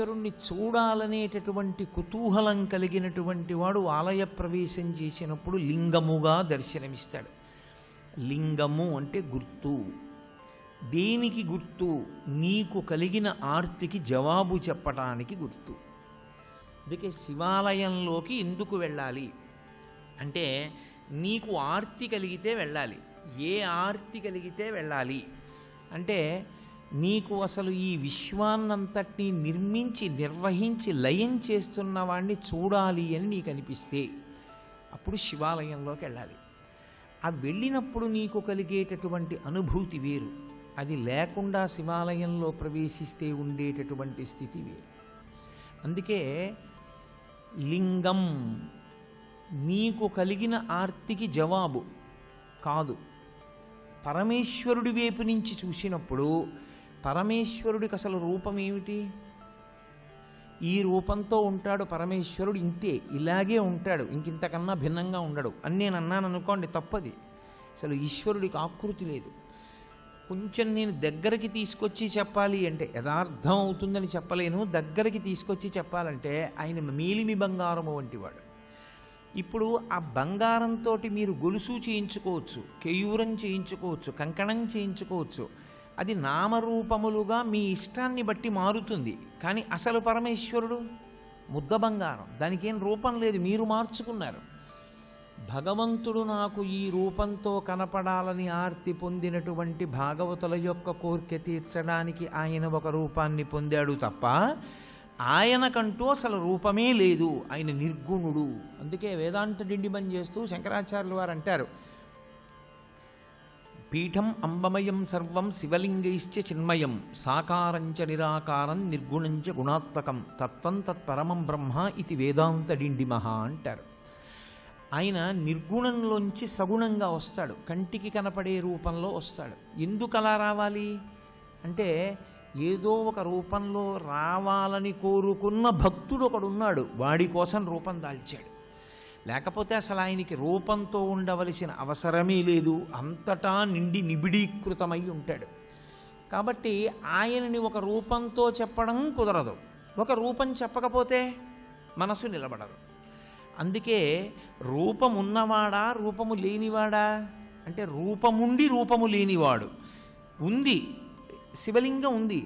పరమేశ్వరుణ్ణి చూడాలనేటటువంటి కుతూహలం కలిగినటువంటి వాడు ఆలయ ప్రవేశం చేసినప్పుడు లింగముగా దర్శనమిస్తాడు. లింగము అంటే గుర్తు. దేనికి గుర్తు? నీకు కలిగిన ఆర్తికి జవాబు చెప్పటానికి గుర్తు. అందుకే శివాలయంలోకి ఎందుకు వెళ్ళాలి అంటే, నీకు ఆర్తి కలిగితే వెళ్ళాలి. ఏ ఆర్తి కలిగితే వెళ్ళాలి అంటే, నీకు అసలు ఈ విశ్వాన్నంతటినీ నిర్మించి నిర్వహించి లయం చేస్తున్న వాడిని చూడాలి అని నీకు అనిపిస్తే అప్పుడు శివాలయంలోకి వెళ్ళాలి. ఆ వెళ్ళినప్పుడు నీకు కలిగేటటువంటి అనుభూతి వేరు. అది లేకుండా శివాలయంలో ప్రవేశిస్తే ఉండేటటువంటి స్థితి వేరు. అందుకే లింగం నీకు కలిగిన ఆర్తికి జవాబు కాదు. పరమేశ్వరుడి వైపు నుంచి చూసినప్పుడు పరమేశ్వరుడికి అసలు రూపం ఏమిటి? ఈ రూపంతో ఉంటాడు పరమేశ్వరుడు, ఇంతే, ఇలాగే ఉంటాడు, ఇంకింతకన్నా భిన్నంగా ఉండడు అని నేను అన్నాను అనుకోండి, తప్పది. అసలు ఈశ్వరుడికి ఆకృతి లేదు. కొంచెం నేను దగ్గరికి తీసుకొచ్చి చెప్పాలి అంటే, యథార్థం అవుతుందని చెప్పలేను, దగ్గరికి తీసుకొచ్చి చెప్పాలంటే ఆయన మేలిమి బంగారము వంటివాడు. ఇప్పుడు ఆ బంగారంతో మీరు గొలుసు చేయించుకోవచ్చు, కేయూరం చేయించుకోవచ్చు, కంకణం చేయించుకోవచ్చు. అది నామరూపములుగా మీ ఇష్టాన్ని బట్టి మారుతుంది. కానీ అసలు పరమేశ్వరుడు ముద్ద బంగారం, దానికి ఏం రూపం లేదు, మీరు మార్చుకున్నారు. భగవంతుడు నాకు ఈ రూపంతో కనపడాలని ఆర్తి పొందినటువంటి భాగవతుల యొక్క కోరిక తీర్చడానికి ఆయన ఒక రూపాన్ని పొందాడు తప్ప ఆయనకంటూ అసలు రూపమే లేదు. ఆయన నిర్గుణుడు. అందుకే వేదాంత డిండిమం చేస్తూ శంకరాచార్యులు వారు అంటారు, పీఠం అంబమయం సర్వం శివలింగైశ్చ చిన్మయం సాకారంచ నిరాకారం నిర్గుణంచ గుణాత్మకం తత్వం తత్పరమం బ్రహ్మ ఇది వేదాంత డిండిమహ అంటారు. ఆయన నిర్గుణంలోంచి సగుణంగా వస్తాడు, కంటికి కనపడే రూపంలో వస్తాడు. ఎందుకు అలా రావాలి అంటే, ఏదో ఒక రూపంలో రావాలని కోరుకున్న భక్తుడు ఒకడున్నాడు, వాడి కోసం రూపం దాల్చాడు. లేకపోతే అసలు ఆయనకి రూపంతో ఉండవలసిన అవసరమే లేదు, అంతటా నిండి నిబిడీకృతమై ఉంటాడు. కాబట్టి ఆయనని ఒక రూపంతో చెప్పడం కుదరదు. ఒక రూపం చెప్పకపోతే మనసు నిలబడదు. అందుకే రూపం ఉన్నవాడా రూపము లేనివాడా అంటే, రూపముండి రూపము లేనివాడు. ఉంది, శివలింగం ఉంది,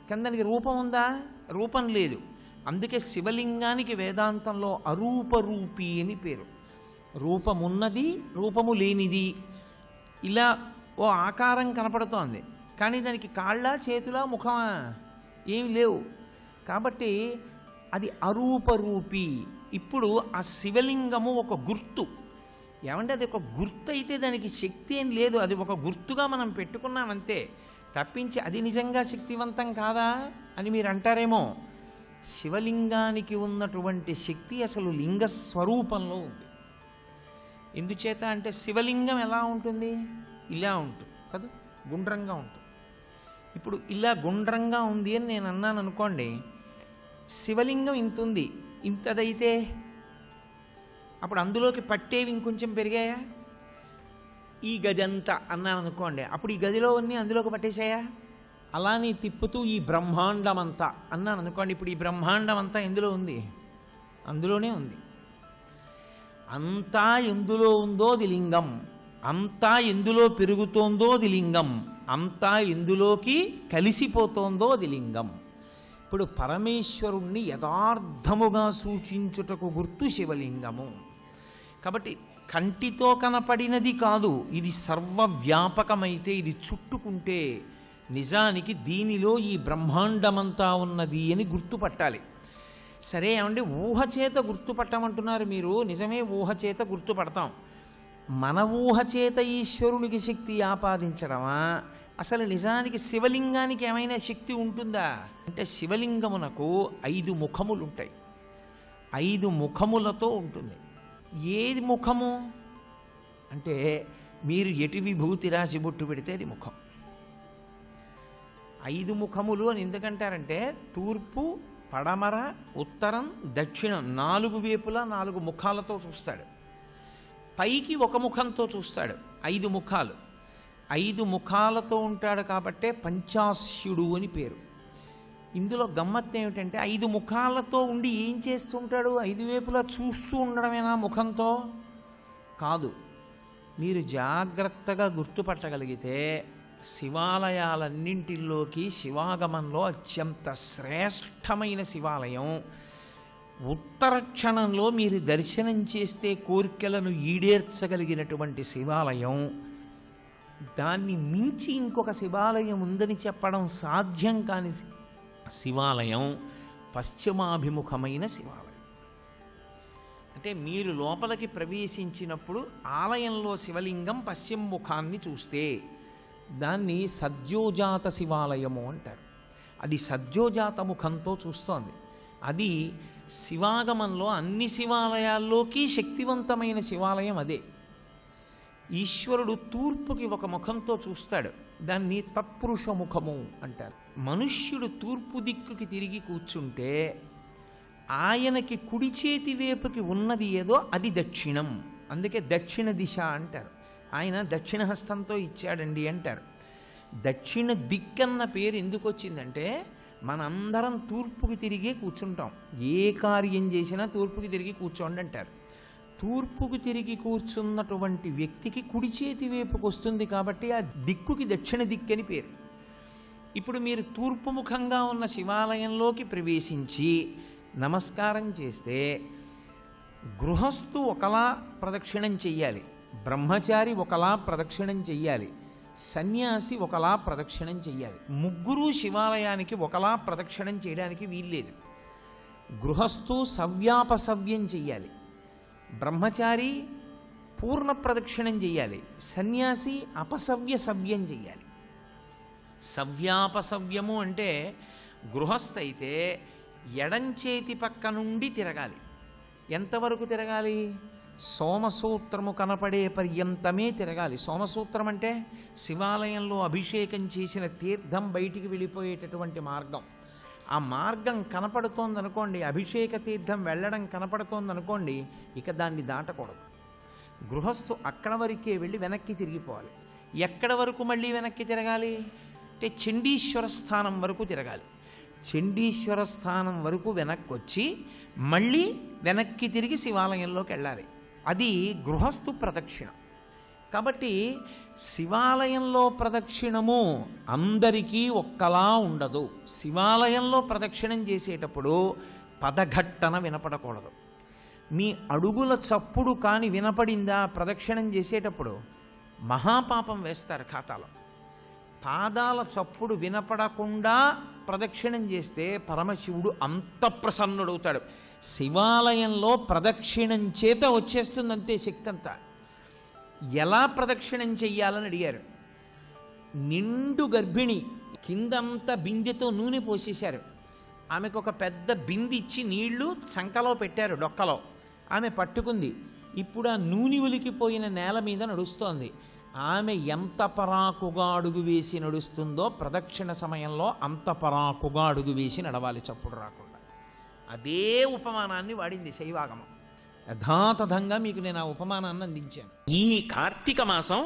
కానీ దానికి రూపం ఉందా? రూపం లేదు. అందుకే శివలింగానికి వేదాంతంలో అరూపరూపి అని పేరు. రూపమున్నది, రూపము లేనిది. ఇలా ఓ ఆకారం కనపడుతోంది, కానీ దానికి కాళ్ళ, చేతుల, ముఖమా? ఏమి లేవు. కాబట్టి అది అరూపరూపి. ఇప్పుడు ఆ శివలింగము ఒక గుర్తు. ఏమంటే అది ఒక గుర్తు అయితే దానికి శక్తి ఏం లేదు, అది ఒక గుర్తుగా మనం పెట్టుకున్నామంతే తప్పించి అది నిజంగా శక్తివంతం కాదా అని మీరు అంటారేమో. శివలింగానికి ఉన్నటువంటి శక్తి అసలు లింగ స్వరూపంలో ఉంది. ఎందుచేత అంటే, శివలింగం ఎలా ఉంటుంది? ఇలా ఉంటుంది కదా, గుండ్రంగా ఉంటుంది. ఇప్పుడు ఇలా గుండ్రంగా ఉంది అని నేను అన్నాను అనుకోండి, శివలింగం ఇంత ఉంది, ఇంతదైతే అప్పుడు అందులోకి పట్టేవి ఇంకొంచెం పెరిగాయా? ఈ గది అంతా అన్నాను అనుకోండి, అప్పుడు ఈ గదిలో అన్నీ అందులోకి పట్టేశాయా? అలానే తిప్పుతూ ఈ బ్రహ్మాండం అంతా అన్నాను అనుకోండి, ఇప్పుడు ఈ బ్రహ్మాండం అంతా ఎందులో ఉంది? అందులోనే ఉంది. అంతా ఎందులో ఉందో అది లింగం, అంతా ఎందులో పెరుగుతోందో అది లింగం, అంతా ఎందులోకి కలిసిపోతోందో అది లింగం. ఇప్పుడు పరమేశ్వరుణ్ణి యథార్థముగా సూచించుటకు గుర్తు శివలింగము. కాబట్టి కంటితో కనపడినది కాదు, ఇది సర్వవ్యాపకమైతే, ఇది చుట్టుకుంటే నిజానికి దీనిలో ఈ బ్రహ్మాండమంతా ఉన్నది అని గుర్తుపట్టాలి. సరే ఏమంటే, ఊహచేత గుర్తుపట్టమంటున్నారు మీరు, నిజమే, ఊహచేత గుర్తుపడతాం. మన ఊహచేత ఈశ్వరునికి శక్తి ఆపాదించడమా? అసలు నిజానికి శివలింగానికి ఏమైనా శక్తి ఉంటుందా అంటే, శివలింగమునకు 5 ముఖములు ఉంటాయి. 5 ముఖములతో ఉంటుంది. ఏది ముఖము అంటే, మీరు ఎటు విభూతి రాసి బొట్టు పెడితే అది ముఖం. 5 ముఖములు అని ఎందుకంటారంటే, తూర్పు, పడమర, ఉత్తరం, దక్షిణం 4 వైపులా 4 ముఖాలతో చూస్తాడు. పైకి ఒక ముఖంతో చూస్తాడు. 5 ముఖాలు. 5 ముఖాలతో ఉంటాడు కాబట్టే పంచాస్యుడు అని పేరు. ఇందులో గమ్మత్తు ఏమిటంటే 5 ముఖాలతో ఉండి ఏం చేస్తుంటాడు? 5 వైపులా చూస్తూ ఉండడమేనా ముఖంతో? కాదు. మీరు జాగ్రత్తగా గుర్తుపట్టగలిగితే శివాలయాలన్నింటిలోకి శివాగమంలో అత్యంత శ్రేష్టమైన శివాలయం, ఉత్తర క్షణంలో మీరు దర్శనం చేస్తే కోరికలను ఈడేర్చగలిగినటువంటి శివాలయం, దాన్ని మించి ఇంకొక శివాలయం ఉందని చెప్పడం సాధ్యం కాని శివాలయం పశ్చిమాభిముఖమైన శివాలయం. అంటే మీరు లోపలికి ప్రవేశించినప్పుడు ఆలయంలో శివలింగం పశ్చిమ ముఖాన్ని చూస్తే దాన్ని సద్యోజాత శివాలయము అంటారు. అది సద్యోజాత ముఖంతో చూస్తోంది. అది శివాగమంలో అన్ని శివాలయాల్లోకి శక్తివంతమైన శివాలయం అదే. ఈశ్వరుడు తూర్పుకి ఒక ముఖంతో చూస్తాడు, దాన్ని తత్పురుష ముఖము అంటారు. మనుష్యుడు తూర్పు దిక్కుకి తిరిగి కూర్చుంటే ఆయనకి కుడి చేతి వైపుకి ఉన్నది ఏదో అది దక్షిణం, అందుకే దక్షిణ దిశ అంటారు. ఆయన దక్షిణ హస్తంతో ఇచ్చాడండి అంటారు. దక్షిణ దిక్కన్న పేరు ఎందుకు వచ్చిందంటే మనందరం తూర్పుకి తిరిగే కూర్చుంటాం. ఏ కార్యం చేసినా తూర్పుకి తిరిగి కూర్చోండి అంటారు. తూర్పుకు తిరిగి కూర్చున్నటువంటి వ్యక్తికి కుడి చేతి వైపుకు వస్తుంది కాబట్టి ఆ దిక్కుకి దక్షిణ దిక్కని పేరు. ఇప్పుడు మీరు తూర్పు ముఖంగా ఉన్న శివాలయంలోకి ప్రవేశించి నమస్కారం చేస్తే గృహస్థు ఒకలా ప్రదక్షిణం చెయ్యాలి, బ్రహ్మచారి ఒకలా ప్రదక్షిణం చెయ్యాలి, సన్యాసి ఒకలా ప్రదక్షిణం చెయ్యాలి. ముగ్గురు శివాలయానికి ఒకలా ప్రదక్షిణం చేయడానికి వీల్లేదు. గృహస్థు సవ్యాపసవ్యం చెయ్యాలి, బ్రహ్మచారి పూర్ణ ప్రదక్షిణం చెయ్యాలి, సన్యాసి అపసవ్య సవ్యం చెయ్యాలి. సవ్యాపసవ్యము అంటే గృహస్థ అయితే ఎడంచేతి పక్క నుండి తిరగాలి. ఎంతవరకు తిరగాలి? సోమసూత్రము కనపడే పర్యంతమే తిరగాలి. సోమసూత్రం అంటే శివాలయంలో అభిషేకం చేసిన తీర్థం బయటికి వెళ్ళిపోయేటటువంటి మార్గం. ఆ మార్గం కనపడుతోందనుకోండి, అభిషేక తీర్థం వెళ్ళడం కనపడుతోందనుకోండి, ఇక దాన్ని దాటకూడదు. గృహస్థు అక్కడ వరకే వెళ్ళి వెనక్కి తిరిగిపోవాలి. ఎక్కడ వరకు మళ్ళీ వెనక్కి తిరగాలి అంటే చండీశ్వర స్థానం వరకు తిరగాలి. చండీశ్వర స్థానం వరకు వెనక్కి వచ్చి మళ్ళీ వెనక్కి తిరిగి శివాలయంలోకి వెళ్ళాలి. అది గృహస్థు ప్రదక్షిణ. కాబట్టి శివాలయంలో ప్రదక్షిణము అందరికీ ఒక్కలా ఉండదు. శివాలయంలో ప్రదక్షిణం చేసేటప్పుడు పదఘట్టన వినపడకూడదు. మీ అడుగుల చప్పుడు కాని వినపడిందా ప్రదక్షిణం చేసేటప్పుడు మహాపాపం వేస్తారు ఖాతాలో. పాదాల చప్పుడు వినపడకుండా ప్రదక్షిణం చేస్తే పరమశివుడు అంత ప్రసన్నుడవుతాడు. శివాలయంలో ప్రదక్షిణం చేత వచ్చేస్తుందంతే శక్తి అంతా. ఎలా ప్రదక్షిణం చెయ్యాలని అడిగారు. నిండు గర్భిణి, కిందంతా బిందెతో నూనె పోసేశారు. ఆమెకు ఒక పెద్ద బింది ఇచ్చి నీళ్లు చంకలో పెట్టారు, డొక్కలో. ఆమె పట్టుకుంది. ఇప్పుడు ఆ నూనె ఉలికిపోయిన నేల మీద నడుస్తోంది. ఆమె ఎంత పరాకుగా అడుగు వేసి నడుస్తుందో ప్రదక్షిణ సమయంలో అంత పరాకుగా అడుగు వేసి నడవాలి, చప్పుడు రాకుండా. అదే ఉపమానాన్ని వాడింది శైవాగమం. యథాతథంగా మీకు నేను ఆ ఉపమానాన్ని అందించాను. ఈ కార్తీక మాసం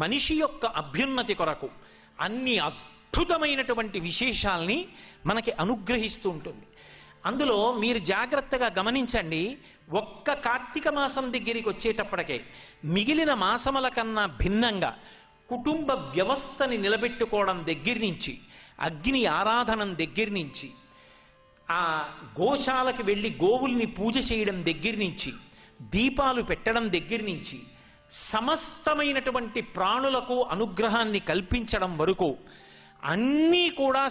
మనిషి యొక్క అభ్యున్నతి కొరకు అన్ని అద్భుతమైనటువంటి విశేషాల్ని మనకి అనుగ్రహిస్తూ ఉంటుంది. అందులో మీరు జాగ్రత్తగా గమనించండి. ఒక్క కార్తీక మాసం దగ్గరికి వచ్చేటప్పటికే మిగిలిన మాసముల కన్నా భిన్నంగా కుటుంబ వ్యవస్థని నిలబెట్టుకోవడం దగ్గర నుంచి, అగ్ని ఆరాధనం దగ్గర నుంచి, ఆ గోశాలకి వెళ్ళి గోవుల్ని పూజ చేయడం దగ్గర నుంచి, దీపాలు పెట్టడం దగ్గర నుంచి, సమస్తమైనటువంటి ప్రాణులకు అనుగ్రహాన్ని కల్పించడం వరకు అన్నీ కూడా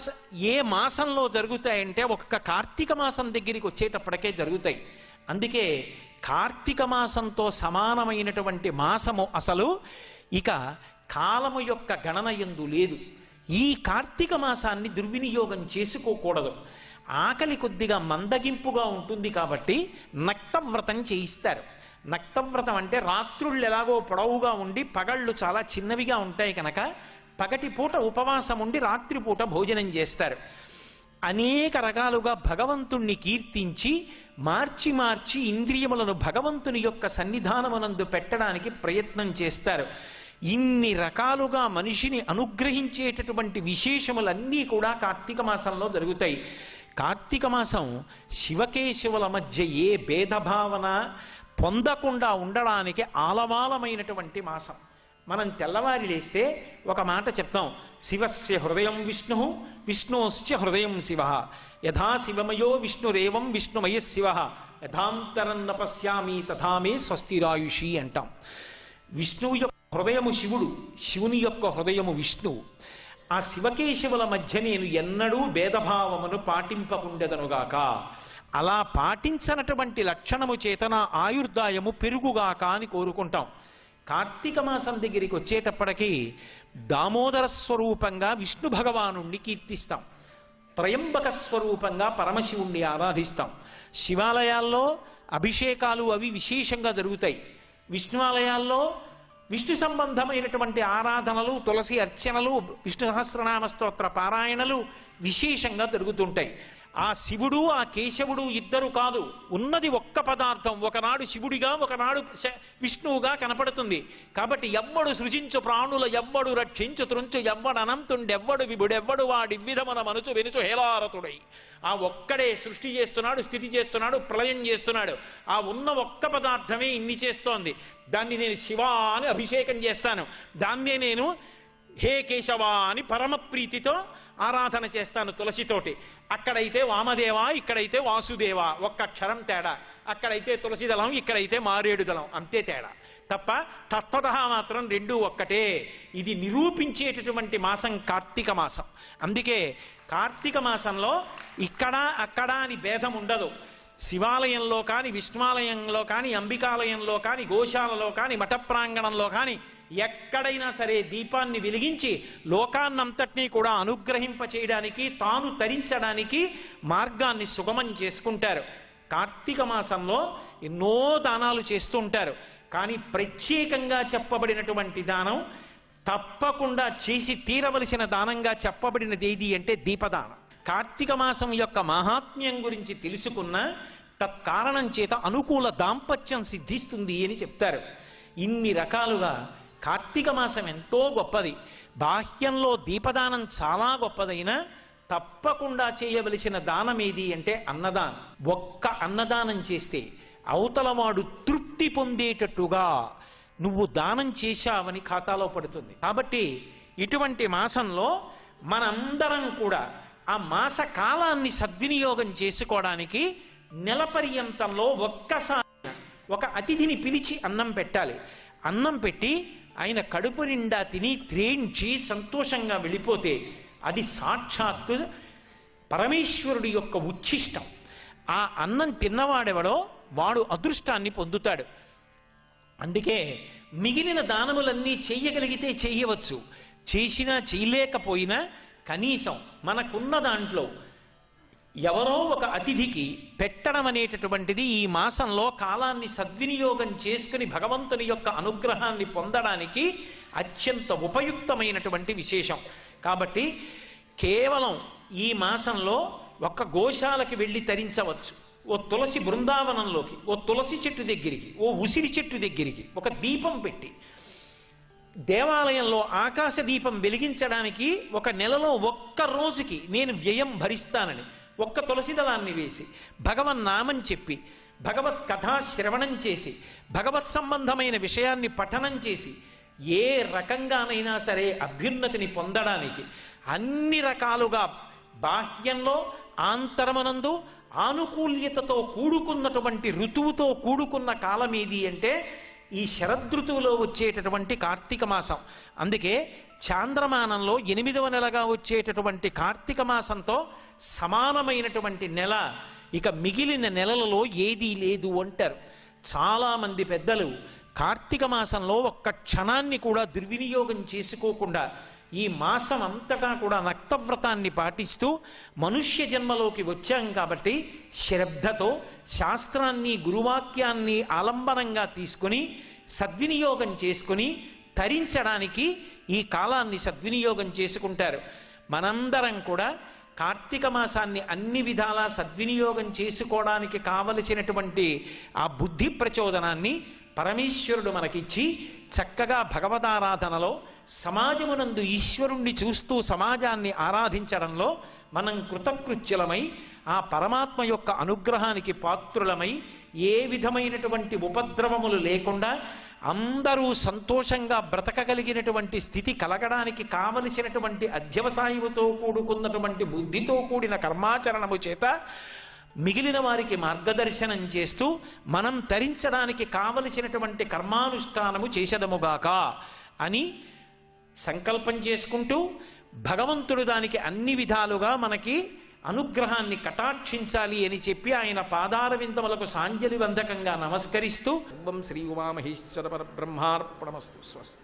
ఏ మాసంలో జరుగుతాయంటే ఒక్క కార్తీక మాసం దగ్గరికి వచ్చేటప్పటికే జరుగుతాయి. అందుకే కార్తీక మాసంతో సమానమైనటువంటి మాసము అసలు ఇక కాలము యొక్క గణన యందు లేదు. ఈ కార్తీక మాసాన్ని దుర్వినియోగం చేసుకోకూడదు. ఆకలి కొద్దిగా మందగింపుగా ఉంటుంది కాబట్టి నక్తవ్రతం చేయిస్తారు. నక్తవ్రతం అంటే రాత్రుళ్ళు ఎలాగో పొడవుగా ఉండి పగళ్ళు చాలా చిన్నవిగా ఉంటాయి కనుక పగటి పూట ఉపవాసం ఉండి రాత్రిపూట భోజనం చేస్తారు. అనేక రకాలుగా భగవంతుణ్ణి కీర్తించి మార్చి మార్చి ఇంద్రియములను భగవంతుని యొక్క సన్నిధానమునందు పెట్టడానికి ప్రయత్నం చేస్తారు. ఇన్ని రకాలుగా మనిషిని అనుగ్రహించేటటువంటి విశేషములన్నీ కూడా కార్తీక మాసంలో జరుగుతాయి. కార్తీక మాసం శివకేశవుల మధ్య ఏ భేదభావన పొందకుండా ఉండడానికి ఆలవాలమైనటువంటి మాసం. మనం తెల్లవారి లేస్తే ఒక మాట చెప్తాం, శివస్య హృదయం విష్ణు విష్ణోశ్చ హృదయం శివ, యథా శివమయో విష్ణురేవం విష్ణుమయ శివ, యథాంతరం నపశ్యామి తథామే స్వస్తిరాయుషి అంటాం. విష్ణువు యొక్క హృదయము శివుడు, శివుని యొక్క హృదయము విష్ణువు. ఆ శివకేశవుల మధ్య నేను ఎన్నడూ భేదభావమును పాటింపకుండెదనుగాక, అలా పాటించనటువంటి లక్షణము చేతన ఆయుర్దాయము పెరుగుగాక అని కోరుకుంటాం. కార్తీక మాసం దగ్గరికి వచ్చేటప్పటికీ దామోదర స్వరూపంగా విష్ణు భగవానుణ్ణి కీర్తిస్తాం, త్రయంబక స్వరూపంగా పరమశివుణ్ణి ఆరాధిస్తాం. శివాలయాల్లో అభిషేకాలు అవి విశేషంగా జరుగుతాయి. విష్ణువాలయాల్లో విష్ణు సంబంధమైనటువంటి ఆరాధనలు, తులసి అర్చనలు, విష్ణు సహస్రనామ స్తోత్ర పారాయణలు విశేషంగా జరుగుతుంటాయి. ఆ శివుడు ఆ కేశవుడు ఇద్దరు కాదు, ఉన్నది ఒక్క పదార్థం. ఒకనాడు శివుడిగా ఒకనాడు విష్ణువుగా కనపడుతుంది. కాబట్టి ఎవ్వడు సృజించు ప్రాణుల ఎవ్వడు రక్షించు త్రుంచు ఎవ్వడు అనంతుండెవ్వడు విభుడెవ్వడు వాడి విధమున మనుచు వెనుచు హేలారతుడై. ఆ ఒక్కడే సృష్టి చేస్తున్నాడు, స్థితి చేస్తున్నాడు, ప్రళయం చేస్తున్నాడు. ఆ ఉన్న ఒక్క పదార్థమే ఇన్ని చేస్తోంది. దాన్ని నేను శివా అని అభిషేకం చేస్తాను, దాన్నే నేను హే కేశవా అని పరమ ప్రీతితో ఆరాధన చేస్తాను తులసితోటి. అక్కడైతే వామదేవ, ఇక్కడైతే వాసుదేవ, ఒక్క అక్షరం తేడా. అక్కడైతే తులసి దళం, ఇక్కడైతే మారేడు దళం, అంతే తేడా తప్ప తత్వత మాత్రం రెండూ ఒక్కటే. ఇది నిరూపించేటటువంటి మాసం కార్తీక మాసం. అందుకే కార్తీక మాసంలో ఇక్కడ అక్కడ అని భేదం ఉండదు. శివాలయంలో కానీ, విష్ణువాలయంలో కానీ, అంబికాలయంలో కానీ, గోశాలలో కానీ, మఠ ప్రాంగణంలో కానీ ఎక్కడైనా సరే దీపాన్ని వెలిగించి లోకాన్నంతటినీ కూడా అనుగ్రహింప చేయడానికి, తాను తరించడానికి మార్గాన్ని సుగమం చేసుకుంటారు. కార్తీక మాసంలో ఎన్నో దానాలు చేస్తూ ఉంటారు. కానీ ప్రత్యేకంగా చెప్పబడినటువంటి దానం, తప్పకుండా చేసి తీరవలసిన దానంగా చెప్పబడినది ఏది అంటే దీపదానం. కార్తీక మాసం యొక్క మహాత్మ్యం గురించి తెలుసుకున్న తత్కారణం చేత అనుకూల దాంపత్యం సిద్ధిస్తుంది అని చెప్తారు. ఇన్ని రకాలుగా కార్తీక మాసం ఎంతో గొప్పది. బాహ్యంలో దీపదానం చాలా గొప్పదైనా తప్పకుండా చేయవలసిన దానం ఏది అంటే అన్నదానం. ఒక్క అన్నదానం చేస్తే అవతలవాడు తృప్తి పొందేటట్టుగా నువ్వు దానం చేశావని ఖాతాలో పడుతుంది. కాబట్టి ఇటువంటి మాసంలో మనందరం కూడా ఆ మాస కాలాన్ని సద్వినియోగం చేసుకోవడానికి నెల పర్యంతంలో ఒక్కసారి ఒక అతిథిని పిలిచి అన్నం పెట్టాలి. అన్నం పెట్టి ఆయన కడుపు నిండా తిని త్రేంచి సంతోషంగా వెళ్ళిపోతే అది సాక్షాత్తు పరమేశ్వరుడి యొక్క ఉచ్ఛిష్టం. ఆ అన్నం తిన్నవాడెవడో వాడు అదృష్టాన్ని పొందుతాడు. అందుకే మిగిలిన దానములన్నీ చెయ్యగలిగితే చెయ్యవచ్చు, చేసినా చేయలేకపోయినా కనీసం మనకున్న దాంట్లో ఎవరో ఒక అతిథికి పెట్టడం అనేటటువంటిది ఈ మాసంలో కాలాన్ని సద్వినియోగం చేసుకుని భగవంతుని యొక్క అనుగ్రహాన్ని పొందడానికి అత్యంత ఉపయుక్తమైనటువంటి విశేషం. కాబట్టి కేవలం ఈ మాసంలో ఒక్క గోశాలకి వెళ్ళి తరించవచ్చు, ఓ తులసి బృందావనంలోకి, ఓ తులసి చెట్టు దగ్గరికి, ఓ ఉసిరి చెట్టు దగ్గరికి ఒక దీపం పెట్టి, దేవాలయంలో ఆకాశ దీపం వెలిగించడానికి ఒక నెలలో ఒక్క రోజుకి నేను వ్యయం భరిస్తానని ఒక్క తులసి దళాన్ని వేసి భగవన్నామం చెప్పి భగవత్ కథా శ్రవణం చేసి భగవత్ సంబంధమైన విషయాన్ని పఠనం చేసి ఏ రకంగానైనా సరే అభ్యున్నతిని పొందడానికి అన్ని రకాలుగా బాహ్యంలో ఆంతరమనందు ఆనుకూల్యతతో కూడుకున్నటువంటి ఋతువుతో కూడుకున్న కాలం ఏది అంటే ఈ శరదృతువులో వచ్చేటటువంటి కార్తీక మాసం. అందుకే చాంద్రమానంలో 8వ నెలగా వచ్చేటటువంటి కార్తీక మాసంతో సమానమైనటువంటి నెల ఇక మిగిలిన నెలలలో ఏదీ లేదు అంటారు. చాలామంది పెద్దలు కార్తీక మాసంలో ఒక్క క్షణాన్ని కూడా దుర్వినియోగం చేసుకోకుండా ఈ మాసం అంతటా కూడా నక్తవ్రతాన్ని పాటిస్తూ మనుష్య జన్మలోకి వచ్చాం కాబట్టి శ్రద్ధతో శాస్త్రాన్ని గురువాక్యాన్ని ఆలంబనంగా తీసుకుని సద్వినియోగం చేసుకుని తరించడానికి ఈ కాలాన్ని సద్వినియోగం చేసుకుంటారు. మనందరం కూడా కార్తీక మాసాన్ని అన్ని విధాలా సద్వినియోగం చేసుకోవడానికి కావలసినటువంటి ఆ బుద్ధి ప్రచోదనాన్ని పరమేశ్వరుడు మనకిచ్చి చక్కగా భగవదారాధనలో సమాజమునందు ఈశ్వరుణ్ణి చూస్తూ సమాజాన్ని ఆరాధించడంలో మనం కృతకృత్యులమై ఆ పరమాత్మ యొక్క అనుగ్రహానికి పాత్రులమై ఏ విధమైనటువంటి ఉపద్రవములు లేకుండా అందరూ సంతోషంగా బ్రతకగలిగినటువంటి స్థితి కలగడానికి కావలసినటువంటి అధ్యవసాయముతో కూడుకున్నటువంటి బుద్ధితో కూడిన కర్మాచరణము చేత మిగిలిన వారికి మార్గదర్శనం చేస్తూ మనం తరించడానికి కావలసినటువంటి కర్మానుష్ఠానము చేసదముగాక అని సంకల్పం చేసుకుంటూ భగవంతుడు దానికి అన్ని విధాలుగా మనకి అనుగ్రహాన్ని కటాక్షించాలి అని చెప్పి ఆయన పాదార విందములకు సాంజలి వందకంగా నమస్కరిస్తూ శ్రీ ఉమామహేశ్వర పరబ్రహ్మార్పణమస్తు. స్వస్తి.